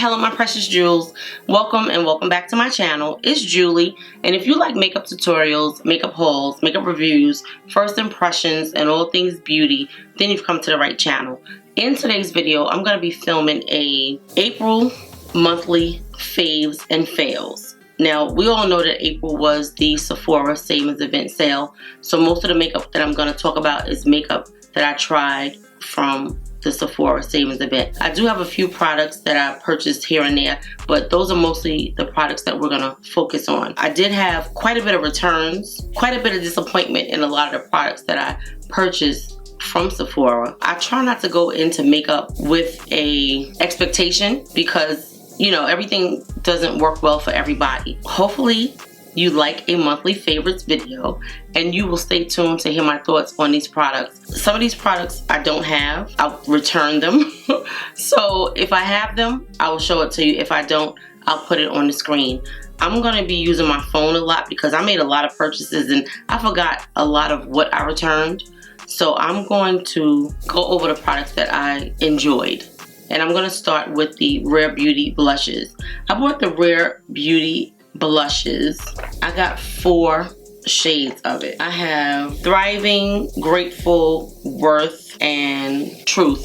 Hello my precious jewels, welcome and welcome back to my channel. It's Julie, and if you like makeup tutorials, makeup hauls, makeup reviews, first impressions, and all things beauty, then you've come to the right channel. In today's video, I'm going to be filming a April monthly faves and fails. Now, we all know that April was the Sephora Savings Event sale, so most of the makeup that I'm going to talk about is makeup that I tried from the Sephora Savings Event. I do have a few products that I purchased here and there, but those are mostly the products that we're gonna focus on. I did have quite a bit of returns, quite a bit of disappointment in a lot of the products that I purchased from Sephora. I try not to go into makeup with a expectation because, you know, everything doesn't work well for everybody. Hopefully you like a monthly favorites video and you will stay tuned to hear my thoughts on these products. Some of these products I don't have, I'll return them. So if I have them, I will show it to you. If I don't, I'll put it on the screen. I'm gonna be using my phone a lot because I made a lot of purchases and I forgot a lot of what I returned. So I'm going to go over the products that I enjoyed. And I'm gonna start with the Rare Beauty blushes. I bought the Rare Beauty blushes. I got 4 shades of it. I have Thriving, Grateful, Worth, and Truth.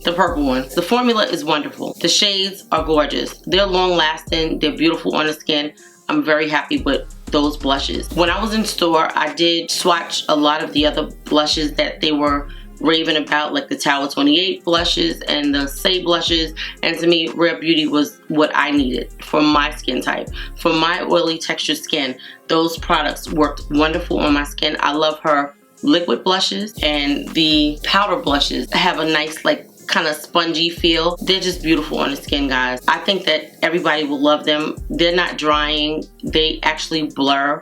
The purple one. The formula is wonderful. The shades are gorgeous. They're long lasting. They're beautiful on the skin. I'm very happy with those blushes. When I was in store, I did swatch a lot of the other blushes that they were raving about, like the Tower 28 blushes and the Say blushes, and to me Rare Beauty was what I needed for my skin type. For my oily textured skin, those products worked wonderful on my skin. I love her liquid blushes, and the powder blushes have a nice like kind of spongy feel. They're just beautiful on the skin, guys. I think that everybody will love them. They're not drying. They actually blur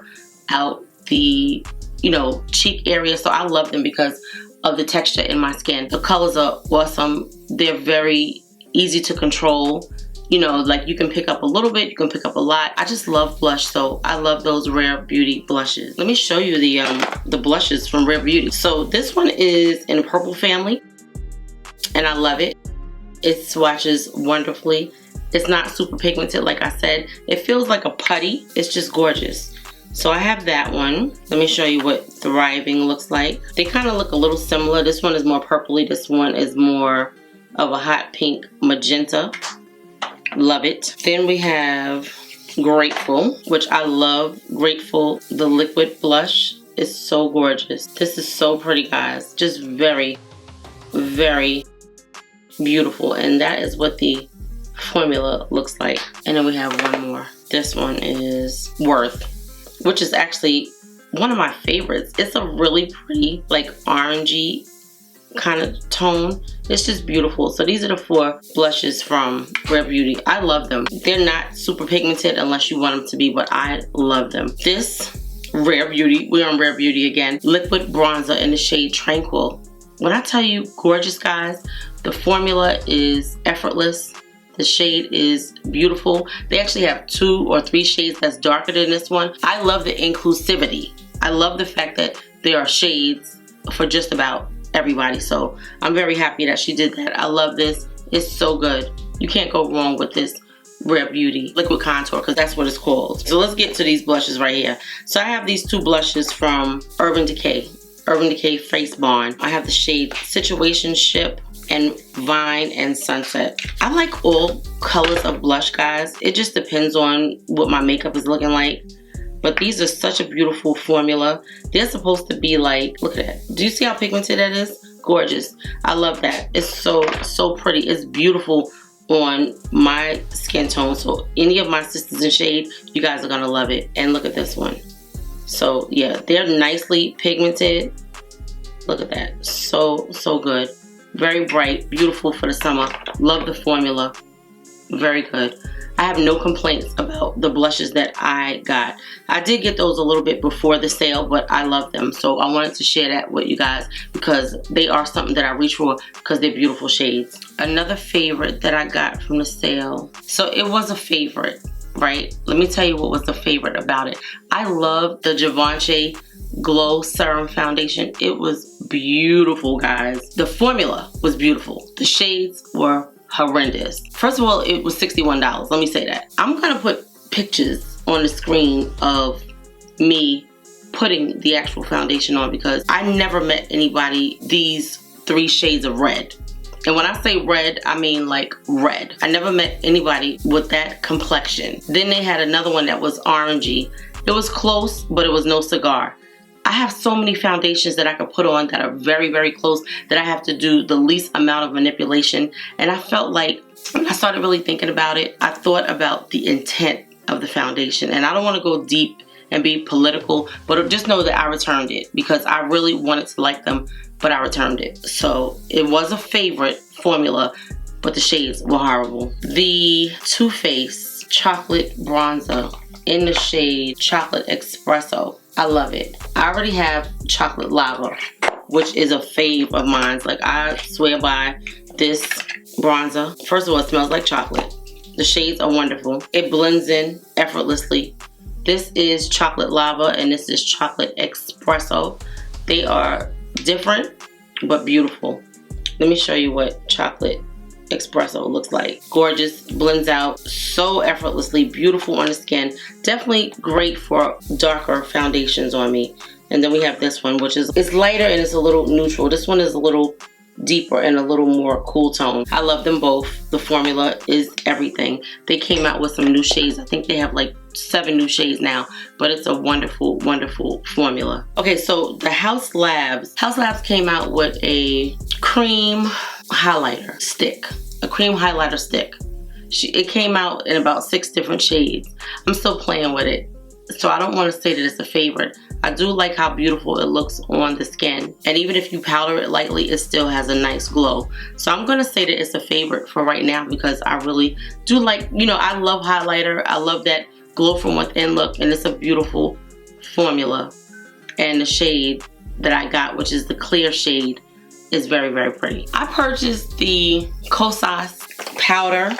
out the, you know, cheek area, so I love them because of the texture in my skin. The colors are awesome. They're very easy to control. You know, like you can pick up a little bit, you can pick up a lot. I just love blush, so I love those Rare Beauty blushes. Let me show you the blushes from Rare Beauty. So this one is in purple family, and I love it. It swatches wonderfully. It's not super pigmented, like I said. It feels like a putty. It's just gorgeous. So I have that one. Let me show you what Thriving looks like. They kind of look a little similar. This one is more purpley. This one is more of a hot pink magenta. Love it. Then we have Grateful, which I love. Grateful, the liquid blush is so gorgeous. This is so pretty, guys. Just very, very beautiful. And that is what the formula looks like. And then we have one more. This one is Worth, which is actually one of my favorites. It's a really pretty, like orangey kind of tone. It's just beautiful. So these are the 4 blushes from Rare Beauty. I love them. They're not super pigmented unless you want them to be, but I love them. This Rare Beauty, we're on Rare Beauty again, liquid bronzer in the shade Tranquil. When I tell you gorgeous, guys, the formula is effortless. The shade is beautiful. They actually have 2 or 3 shades that's darker than this one. I love the inclusivity. I love the fact that there are shades for just about everybody. So I'm very happy that she did that. I love this. It's so good. You can't go wrong with this Rare Beauty liquid contour, because that's what it's called. So let's get to these blushes right here. So I have these 2 blushes from Urban Decay. Urban Decay Face Bond. I have the shade Situationship and Vine and Sunset. I like all colors of blush, guys. It just depends on what my makeup is looking like. But these are such a beautiful formula. They're supposed to be like, look at that. Do you see how pigmented that is? Gorgeous. I love that. It's so, so pretty. It's beautiful on my skin tone. So any of my sisters in shade, you guys are gonna love it. And look at this one. So yeah, they're nicely pigmented. Look at that. So, so good. Very bright, beautiful for the summer. Love the formula. Very good. I have no complaints about the blushes that I got. I did get those a little bit before the sale, but I love them. So I wanted to share that with you guys because they are something that I reach for because they're beautiful shades. Another favorite that I got from the sale. So it was a favorite, right? Let me tell you what was the favorite about it. I love the Givenchy Glow Serum Foundation. It was beautiful, guys. The formula was beautiful. The shades were horrendous. First of all, it was $61. Let me say that. I'm gonna put pictures on the screen of me putting the actual foundation on because I never met anybody these 3 shades of red. And when I say red, I mean like red. I never met anybody with that complexion. Then they had another one that was orangey. It was close, but it was no cigar. I have so many foundations that I could put on that are very, very close that I have to do the least amount of manipulation. And I felt like when I started really thinking about it, I thought about the intent of the foundation. And I don't want to go deep and be political, but just know that I returned it because I really wanted to like them, but I returned it. So it was a favorite formula, but the shades were horrible. The Too Faced Chocolate Bronzer in the shade Chocolate Espresso. I love it. I already have Chocolate Lava, which is a fave of mine. Like, I swear by this bronzer. First of all, it smells like chocolate. The shades are wonderful. It blends in effortlessly. This is Chocolate Lava and this is Chocolate Espresso. They are different but beautiful. Let me show you what Chocolate Espresso looks like. Gorgeous, blends out so effortlessly, beautiful on the skin. Definitely great for darker foundations on me. And then we have this one, which is, it's lighter and it's a little neutral. This one is a little deeper and a little more cool tone. I love them both. The formula is everything. They came out with some new shades. I think they have like 7 new shades now, but it's a wonderful, wonderful formula. Okay, so the Haus Labs came out with a cream highlighter stick. A cream highlighter stick. It came out in about 6 different shades. I'm still playing with it, so I don't want to say that it's a favorite. I do like how beautiful it looks on the skin, and even if you powder it lightly, it still has a nice glow. So I'm gonna say that it's a favorite for right now because I really do like, you know, I love highlighter. I love that glow from within look, and it's a beautiful formula. And the shade that I got, which is the clear shade, is very, very pretty. I purchased the Kosas powder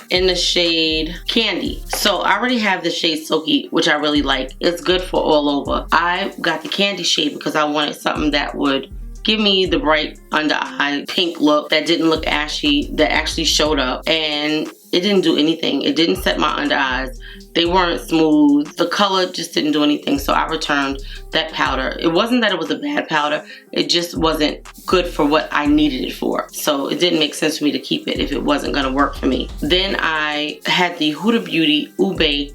in the shade Candy. So I already have the shade Silky, which I really like. It's good for all over. I got the Candy shade because I wanted something that would give me the bright under eye pink look that didn't look ashy, that actually showed up, and it didn't do anything. It didn't set my under eyes. They weren't smooth. The color just didn't do anything, so I returned that powder. It wasn't that it was a bad powder. It just wasn't good for what I needed it for. So it didn't make sense for me to keep it if it wasn't gonna work for me. Then I had the Huda Beauty Ube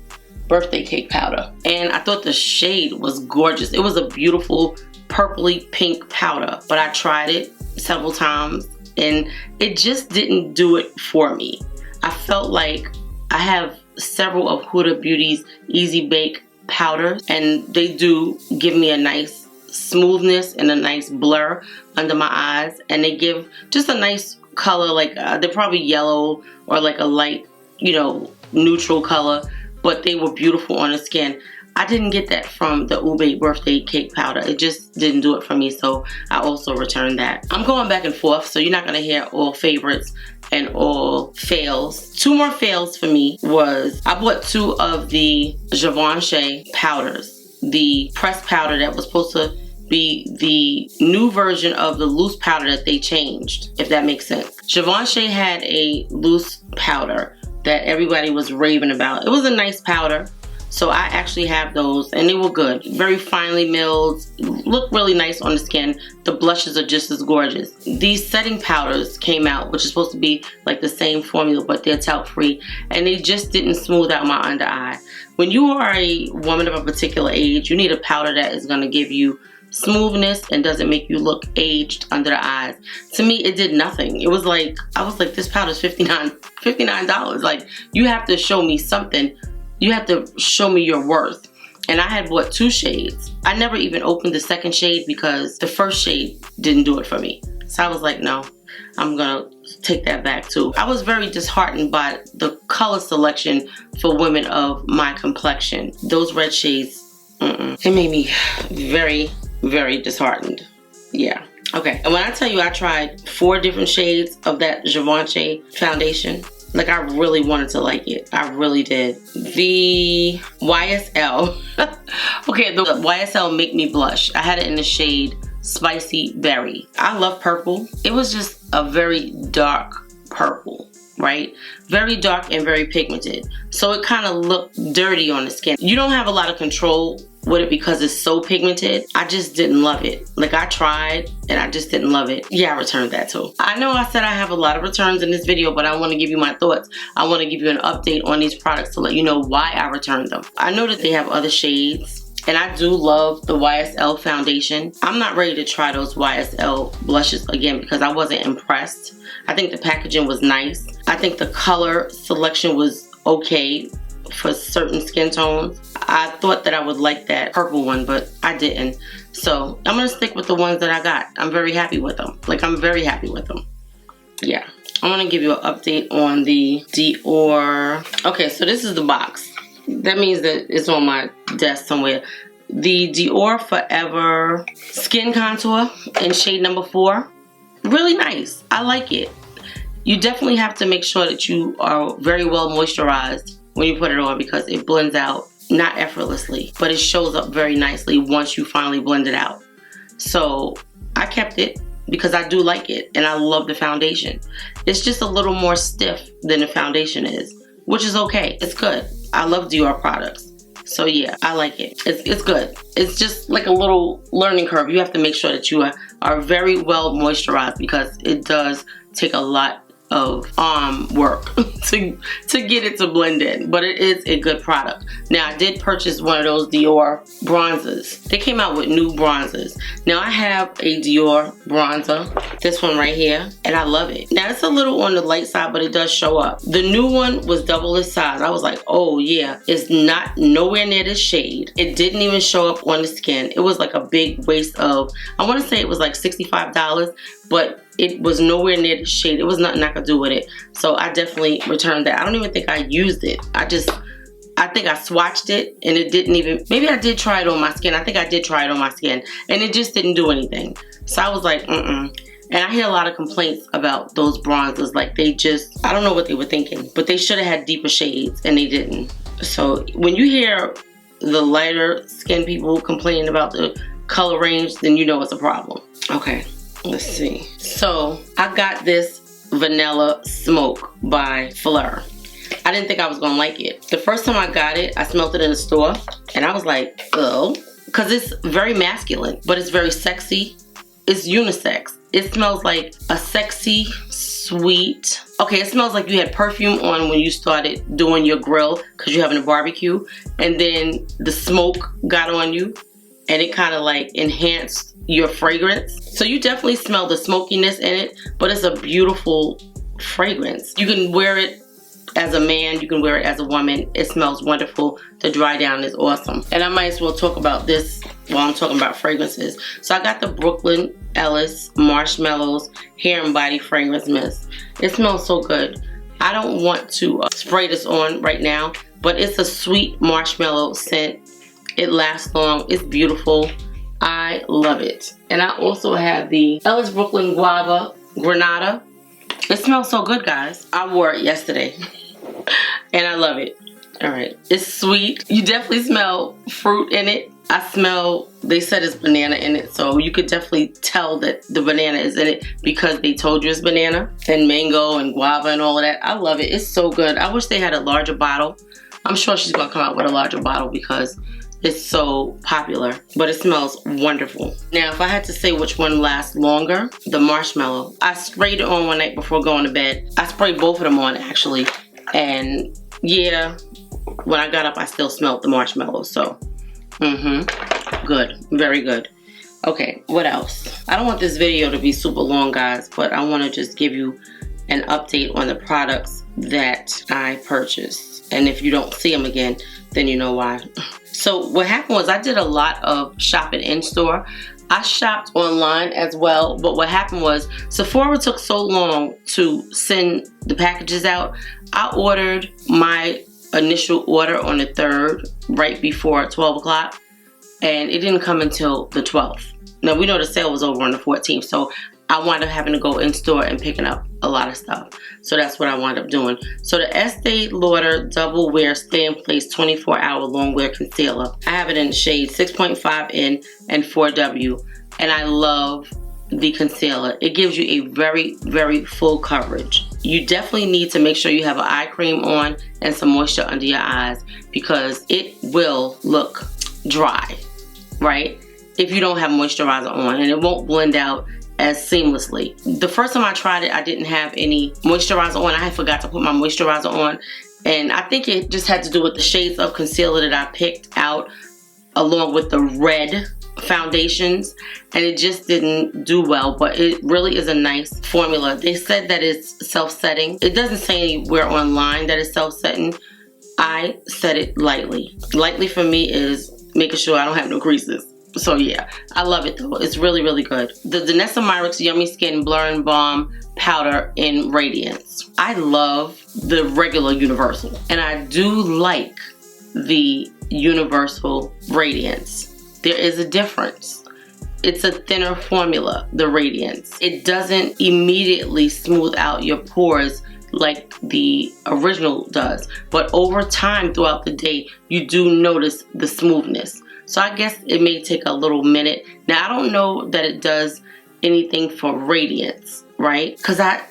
birthday cake powder, and I thought the shade was gorgeous. It was a beautiful purpley pink powder, but I tried it several times and it just didn't do it for me. I felt like I have several of Huda Beauty's Easy Bake powders, and they do give me a nice smoothness and a nice blur under my eyes, and they give just a nice color, like they're probably yellow or like a light, you know, neutral color, but they were beautiful on the skin. I didn't get that from the Ube birthday cake powder. It just didn't do it for me, so I also returned that. I'm going back and forth, so you're not gonna hear all favorites and all fails. 2 more fails for me was I bought 2 of the Givenchy powders. The pressed powder that was supposed to be the new version of the loose powder that they changed, if that makes sense. Givenchy had a loose powder that everybody was raving about. It was a nice powder. So I actually have those and they were good. Very finely milled, look really nice on the skin. The blushes are just as gorgeous. These setting powders came out, which is supposed to be like the same formula, but they're talc free, and they just didn't smooth out my under eye. When you are a woman of a particular age, you need a powder that is gonna give you smoothness and doesn't make you look aged under the eyes. To me, it did nothing. It was like, I was like, this powder is $59. Like, you have to show me something. You have to show me your worth. And I had bought 2 shades. I never even opened the second shade because the first shade didn't do it for me. So I was like, no, I'm gonna take that back too. I was very disheartened by the color selection for women of my complexion. Those red shades, it made me very, very disheartened. Yeah. Okay, and when I tell you I tried 4 different shades of that Givenchy foundation, like, I really wanted to like it. I really did. The YSL. Okay, the YSL Make Me Blush. I had it in the shade Spicy Berry. I love purple. It was just a very dark purple. right? Very dark and very pigmented. So it kind of looked dirty on the skin. You don't have a lot of control with it because it's so pigmented. I just didn't love it. Like, I tried and I just didn't love it. Yeah, I returned that too. I know I said I have a lot of returns in this video, but I want to give you my thoughts. I want to give you an update on these products to let you know why I returned them. I know that they have other shades. And I do love the YSL foundation. I'm not ready to try those YSL blushes again because I wasn't impressed. I think the packaging was nice. I think the color selection was okay for certain skin tones. I thought that I would like that purple one, but I didn't. So I'm gonna stick with the ones that I got. I'm very happy with them. Like, I'm very happy with them. Yeah. I'm gonna give you an update on the Dior. Okay, so this is the box. That means that it's on my desk somewhere. The Dior Forever Skin Contour in shade number 4. Really nice. I like it. You definitely have to make sure that you are very well moisturized when you put it on because it blends out, not effortlessly, but it shows up very nicely once you finally blend it out. So I kept it because I do like it and I love the foundation. It's just a little more stiff than the foundation is, which is okay. It's good. I love Dior products. So yeah, I like it. It's good. It's just like a little learning curve. You have to make sure that you are very well moisturized because it does take a lot of work to get it to blend in, but it is a good product. Now, I did purchase one of those Dior bronzers. They came out with new bronzers. Now, I have a Dior bronzer, this one right here, and I love it. Now, it's a little on the light side, but it does show up. The new one was double its size. I was like, oh yeah, it's not nowhere near this shade. It didn't even show up on the skin. It was like a big waste of, I want to say it was like $65, but it was nowhere near the shade. It was nothing I could do with it. So I definitely returned that. I don't even think I used it. I think I swatched it and it didn't even, maybe I did try it on my skin. I think I did try it on my skin and it just didn't do anything. So I was like, And I hear a lot of complaints about those bronzers. Like, they just, I don't know what they were thinking, but they should have had deeper shades and they didn't. So when you hear the lighter skin people complaining about the color range, then you know it's a problem. Okay. Let's see. So I got this Vanilla Smoke by Phlur. I didn't think I was gonna like it. The first time I got it, I smelled it in the store and I was like, oh, because it's very masculine, but it's very sexy. It's unisex. It smells like a sexy, sweet, okay, it smells like you had perfume on when you started doing your grill because you're having a barbecue, and then the smoke got on you and it kind of like enhanced your fragrance. So you definitely smell the smokiness in it, but it's a beautiful fragrance. You can wear it as a man, you can wear it as a woman. It smells wonderful. The dry down is awesome. And I might as well talk about this while I'm talking about fragrances. So I got the Phlur Ellis Marshmallows Hair and Body Fragrance Mist. It smells so good. I don't want to spray this on right now, but it's a sweet marshmallow scent. It lasts long. It's beautiful. I love it. And I also have the Ellis Brooklyn Guava Granada. It smells so good, guys. I wore it yesterday and I love it. All right, it's sweet. You definitely smell fruit in it. I smell, they said it's banana in it, so you could definitely tell that the banana is in it because they told you it's banana, and mango and guava and all of that. I love it. It's so good. I wish they had a larger bottle. I'm sure she's gonna come out with a larger bottle because it's so popular, but it smells wonderful. Now, if I had to say which one lasts longer, the marshmallow. I sprayed it on one night before going to bed. I sprayed both of them on, actually, and yeah, when I got up, I still smelled the marshmallow, so good, very good. Okay, what else? I don't want this video to be super long, guys, but I want to just give you an update on the products that I purchased, and if you don't see them again, then you know why. So what happened was I did a lot of shopping in store. I shopped online as well, but what happened was Sephora took so long to send the packages out. I ordered my initial order on the 3rd, right before 12 o'clock, and it didn't come until the 12th. Now, we know the sale was over on the 14th, so I wound up having to go in store and picking up a lot of stuff. So that's what I wound up doing. So the Estee Lauder Double Wear Stay in Place 24-Hour Long Wear Concealer. I have it in the shade 6.5N and 4W, and I love the concealer. It gives you a very, very full coverage. you definitely need to make sure you have an eye cream on and some moisture under your eyes, because it will look dry, right? If you don't have moisturizer on, and it won't blend out as seamlessly. The first time I tried it, I didn't have any moisturizer on. I had forgot to put my moisturizer on, and I think it just had to do with the shades of concealer that I picked out along with the red foundations, and it just didn't do well. But it really is a nice formula. They said that it's self-setting. It doesn't say anywhere online that it's self-setting. I set it lightly. Lightly for me is making sure I don't have no creases. So yeah, I love it though. It's really, really good. The Danessa Myricks Yummy Skin Blur and Balm Powder in Radiance. I love the regular Universal, and I do like the Universal Radiance. There is a difference. It's a thinner formula, the Radiance. It doesn't immediately smooth out your pores like the original does, but over time throughout the day, you do notice the smoothness. So I guess it may take a little minute. Now, I don't know that it does anything for radiance, right? Because I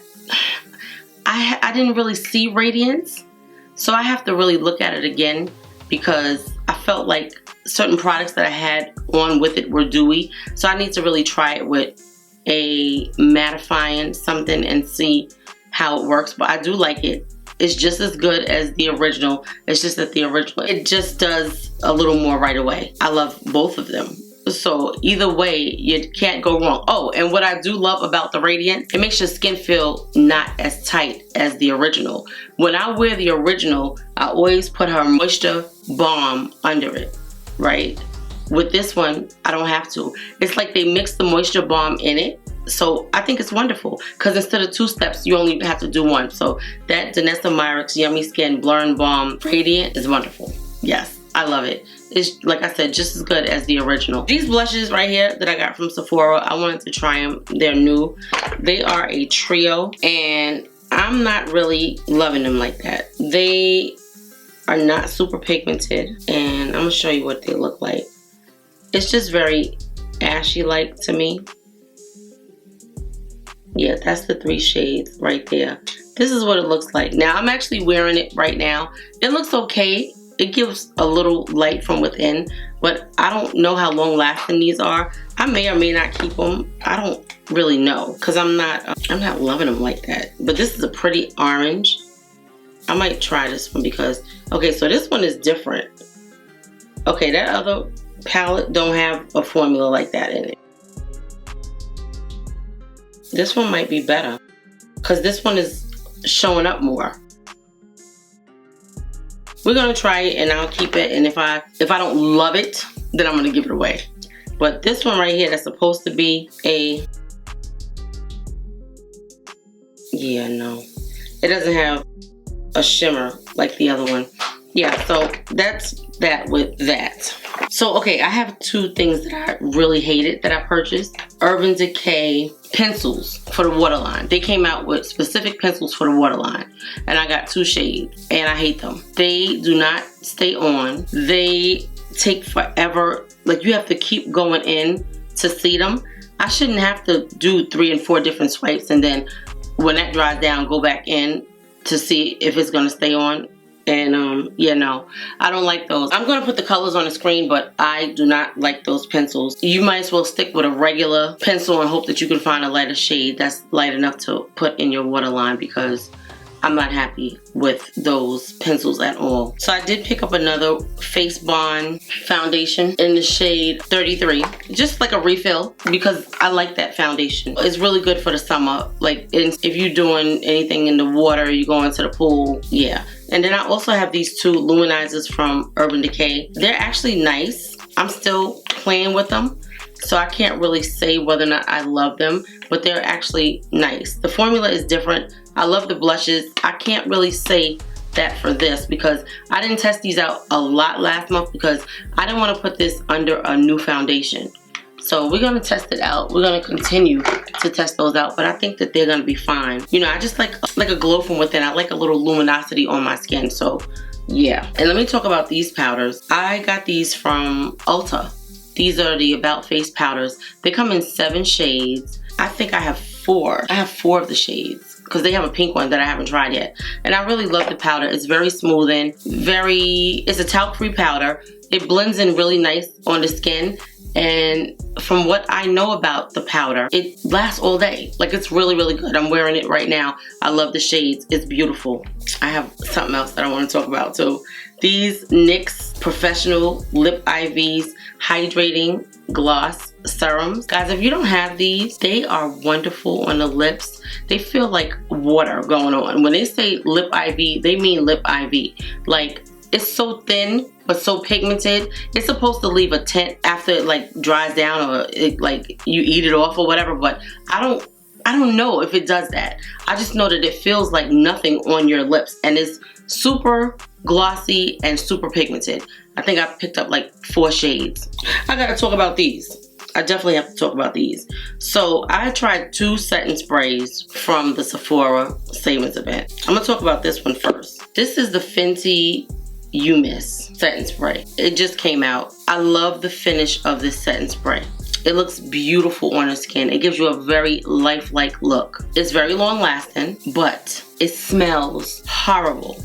didn't really see radiance. So I have to really look at it again, because I felt like certain products that I had on with it were dewy. So I need to really try it with a mattifying something and see how it works. But I do like it. It's just as good as the original. It's just that the original, it just does a little more right away. I love both of them. So either way, you can't go wrong. Oh, and what I do love about the Radiant, it makes your skin feel not as tight as the original. When I wear the original, I always put her moisture balm under it, right? With this one, I don't have to. It's like they mix the moisture balm in it. So I think it's wonderful, because instead of 2 steps, you only have to do 1. So that Danessa Myricks Yummy Skin Blur and Balm Radiant is wonderful. Yes, I love it. It's, like I said, just as good as the original. These blushes right here that I got from Sephora, I wanted to try them. They're new. They are a trio, and I'm not really loving them like that. They are not super pigmented, and I'm gonna show you what they look like. It's just very ashy-like to me. Yeah, that's the 3 shades right there. This is what it looks like. Now, I'm actually wearing it right now. It looks okay. It gives a little light from within, but I don't know how long lasting these are. I may or may not keep them. I don't really know, because I'm not loving them like that. But this is a pretty orange. I might try this one because, okay, so this one is different. Okay, that other palette don't have a formula like that in it. This one might be better, because this one is showing up more. We're gonna try it, and I'll keep it, and if I don't love it, then I'm gonna give it away. But this one right here, that's supposed to be a, yeah, no, it doesn't have a shimmer like the other one. Yeah, so that's that with that. So, okay, I have 2 things that I really hated that I purchased. Urban Decay pencils for the waterline. They came out with specific pencils for the waterline, and I got 2 shades, and I hate them. They do not stay on. They take forever. Like, you have to keep going in to see them. I shouldn't have to do 3 and 4 different swipes, and then when that dries down, go back in to see if it's gonna stay on. And yeah, no, I don't like those. I'm gonna put the colors on the screen, but I do not like those pencils. You might as well stick with a regular pencil and hope that you can find a lighter shade that's light enough to put in your waterline, because I'm not happy with those pencils at all. So I did pick up another Face Bond foundation in the shade 33, just like a refill, because I like that foundation. It's really good for the summer, like if you're doing anything in the water, you go into the pool, yeah. And then I also have these 2 Luminizers from Urban Decay. They're actually nice. I'm still playing with them, so I can't really say whether or not I love them, but they're actually nice. The formula is different. I love the blushes. I can't really say that for this, because I didn't test these out a lot last month, because I didn't want to put this under a new foundation. So we're gonna test it out. We're gonna continue to test those out, but I think that they're gonna be fine. You know, I just like a glow from within. I like a little luminosity on my skin, so yeah. And let me talk about these powders. I got these from Ulta. These are the About Face powders. They come in 7 shades. I think I have 4. I have 4 of the shades, because they have a pink one that I haven't tried yet. And I really love the powder. It's very smoothing, it's a talc-free powder. It blends in really nice on the skin. And from what I know about the powder, it lasts all day. Like, it's really, really good. I'm wearing it right now. I love the shades. It's beautiful. I have something else that I want to talk about too. These NYX Professional Lip IVs Hydrating Gloss Serums. Guys, if you don't have these, they are wonderful on the lips. They feel like water going on. When they say lip IV, they mean lip IV. Like, it's so thin but so pigmented. It's supposed to leave a tint after it like dries down, or it, like you eat it off or whatever, but I don't know if it does that. I just know that it feels like nothing on your lips, and it's super glossy and super pigmented. I think I picked up like 4 shades. I gotta talk about these. I definitely have to talk about these. So I tried 2 setting sprays from the Sephora Savings event. I'm gonna talk about this one first. This is the Fenty You Miss setting spray. It just came out. I love the finish of this setting spray. It looks beautiful on the skin. It gives you a very lifelike look. It's very long lasting, but it smells horrible.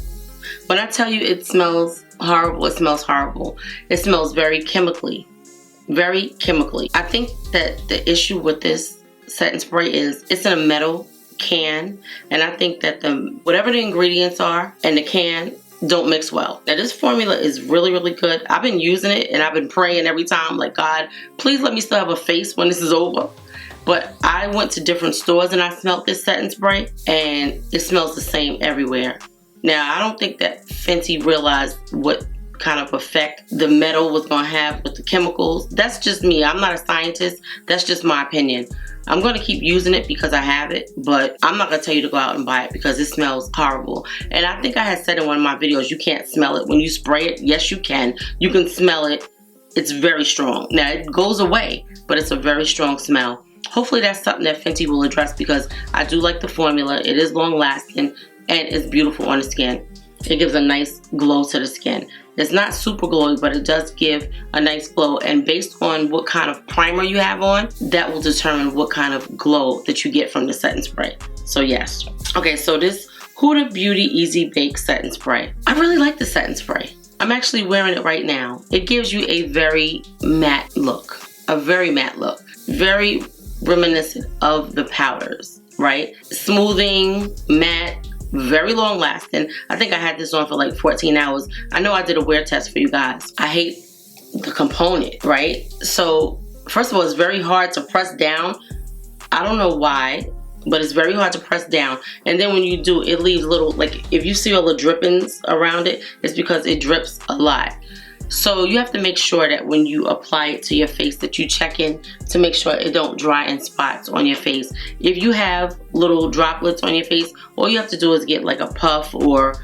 When I tell you it smells horrible, it smells horrible. It smells very chemically. Very chemically. I think that the issue with this setting spray is it's in a metal can, and I think that whatever the ingredients are in the can don't mix well. Now, this formula is really, really good. I've been using it and I've been praying every time, like, God, please let me still have a face when this is over. But I went to different stores and I smelled this setting spray, and it smells the same everywhere. Now, I don't think that Fenty realized what kind of effect the metal was going to have with the chemicals. That's just me. I'm not a scientist. That's just my opinion. I'm going to keep using it because I have it, but I'm not going to tell you to go out and buy it because it smells horrible. And I think I had said in one of my videos, you can't smell it when you spray it. Yes, you can. You can smell it. It's very strong. Now, it goes away, but it's a very strong smell. Hopefully that's something that Fenty will address, because I do like the formula. It is long lasting and it's beautiful on the skin. It gives a nice glow to the skin. It's not super glowy, but it does give a nice glow. And based on what kind of primer you have on, that will determine what kind of glow that you get from the setting spray. So yes. Okay, so this Huda Beauty Easy Bake Setting Spray. I really like the setting spray. I'm actually wearing it right now. It gives you a very matte look. A very matte look. Very reminiscent of the powders, right? Smoothing, matte, very long lasting. I think I had this on for like 14 hours. I know I did a wear test for you guys. I hate the component, right? So first of all, it's very hard to press down. I don't know why, but it's very hard to press down. And then when you do, it leaves little, like if you see all the drippings around it, it's because it drips a lot. So you have to make sure that when you apply it to your face that you check in to make sure it don't dry in spots on your face. If you have little droplets on your face, all you have to do is get like a puff or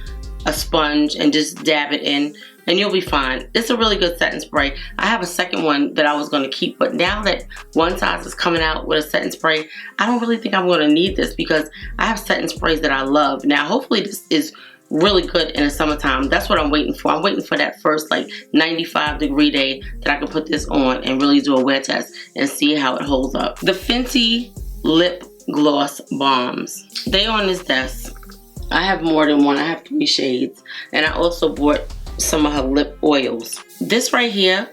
a sponge and just dab it in and you'll be fine. It's a really good setting spray. I have a second one that I was going to keep, but now that One Size is coming out with a setting spray, I don't really think I'm going to need this because I have setting sprays that I love. Now hopefully this is really good in the summertime. That's what I'm waiting for. I'm waiting for that first like 95-degree day that I can put this on and really do a wear test and see how it holds up. The Fenty Lip Gloss Balms. They on this desk. I have more than one. I have 3 shades. And I also bought some of her lip oils. This right here,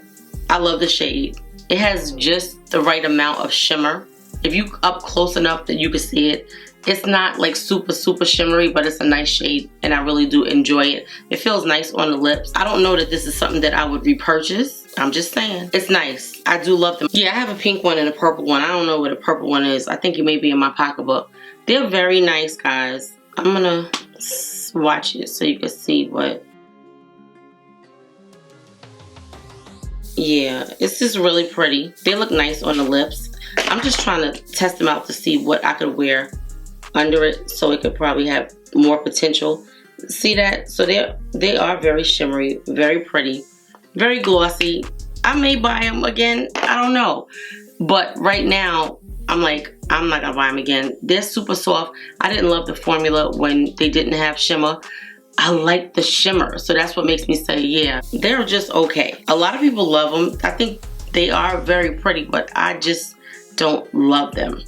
I love the shade. It has just the right amount of shimmer. If you up close enough that you can see it, it's not like super shimmery, but it's a nice shade and I really do enjoy it. It feels nice on the lips. I don't know that this is something that I would repurchase. I'm just saying. It's nice. I do love them. Yeah, I have a pink one and a purple one. I don't know where the purple one is. I think it may be in my pocketbook. They're very nice, guys. I'm gonna swatch it so you can see what. Yeah, it's just really pretty. They look nice on the lips. I'm just trying to test them out to see what I could wear under it so it could probably have more potential. See that? So they are very shimmery, very pretty, very glossy. I may buy them again. I don't know. But right now, I'm like, I'm not gonna buy them again. They're super soft. I didn't love the formula when they didn't have shimmer. I like the shimmer, so that's what makes me say, yeah, they're just okay. A lot of people love them. I think they are very pretty, but I just don't love them.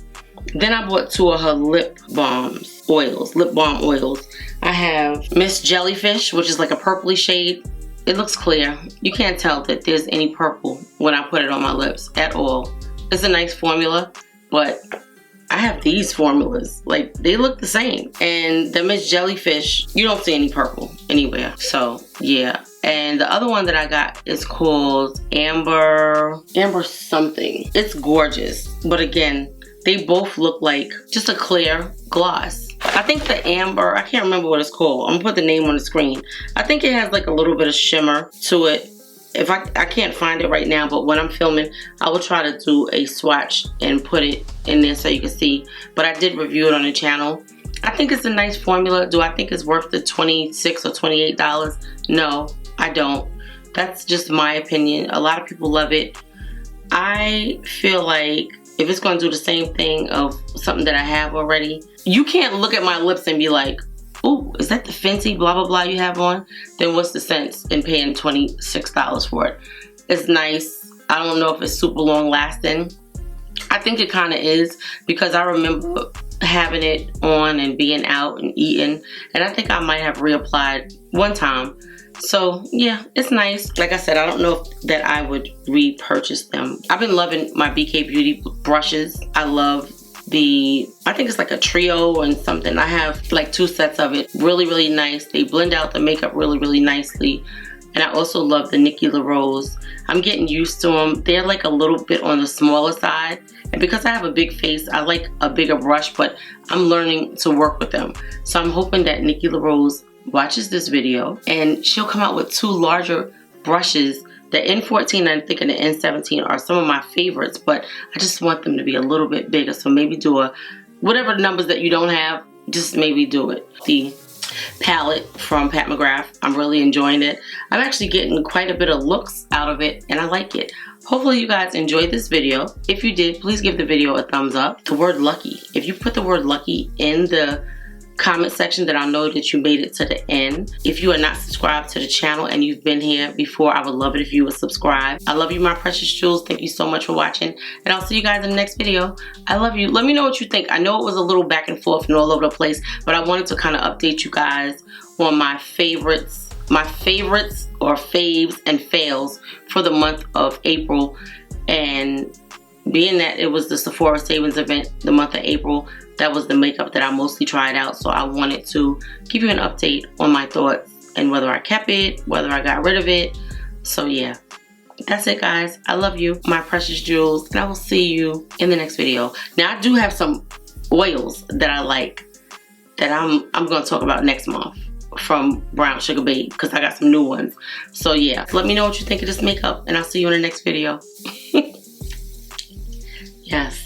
Then I bought 2 of her lip balms, lip balm oils. I have Miss Jellyfish, which is like a purpley shade. It looks clear. You can't tell that there's any purple when I put it on my lips at all. It's a nice formula, but I have these formulas. Like, they look the same. And the Miss Jellyfish, you don't see any purple anywhere. So, yeah. And the other one that I got is called Amber something. It's gorgeous. But again, they both look like just a clear gloss. I think the Amber, I can't remember what it's called. I'm gonna put the name on the screen. I think it has like a little bit of shimmer to it. If I can't find it right now, but when I'm filming, I will try to do a swatch and put it in there so you can see. But I did review it on the channel. I think it's a nice formula. Do I think it's worth the $26 or $28? No, I don't. That's just my opinion. A lot of people love it. I feel like if it's going to do the same thing of something that I have already, you can't look at my lips and be like, ooh, is that the Fenty blah blah blah you have on? Then what's the sense in paying $26 for it? It's nice. I don't know if it's super long lasting. I think it kind of is, because I remember having it on and being out and eating, and I think I might have reapplied one time. So yeah, it's nice. Like I said, I don't know if that I would repurchase them. I've been loving my BK Beauty brushes. I love I think it's like a trio and something. I have like 2 sets of it. Really, really nice. They blend out the makeup really, really nicely. And I also love the Nikki LaRose. I'm getting used to them. They're like a little bit on the smaller side. And because I have a big face, I like a bigger brush, but I'm learning to work with them. So I'm hoping that Nikki LaRose watches this video and she'll come out with 2 larger brushes. The N14 and I think the N17 are some of my favorites, but I just want them to be a little bit bigger. So maybe do whatever numbers that you don't have, just maybe do it. The palette from Pat McGrath, I'm really enjoying it. I'm actually getting quite a bit of looks out of it, and I like it. Hopefully you guys enjoyed this video. If you did, please give the video a thumbs up. The word lucky, if you put the word lucky in the comment section, then I'll know that you made it to the end. If you are not subscribed to the channel and you've been here before, I would love it if you would subscribe. I love you, my precious jewels. Thank you so much for watching, and I'll see you guys in the next video. I love you. Let me know what you think. I know it was a little back and forth and all over the place, but I wanted to kind of update you guys on my favorites or faves and fails for the month of April. And being that it was the Sephora Savings event the month of April, that was the makeup that I mostly tried out. So I wanted to give you an update on my thoughts and whether I kept it, whether I got rid of it. So yeah, that's it guys. I love you, my precious jewels, and I will see you in the next video. Now I do have some oils that I like that I'm going to talk about next month from Brown Sugar Babe, because I got some new ones. So yeah, let me know what you think of this makeup, and I'll see you in the next video. Yes.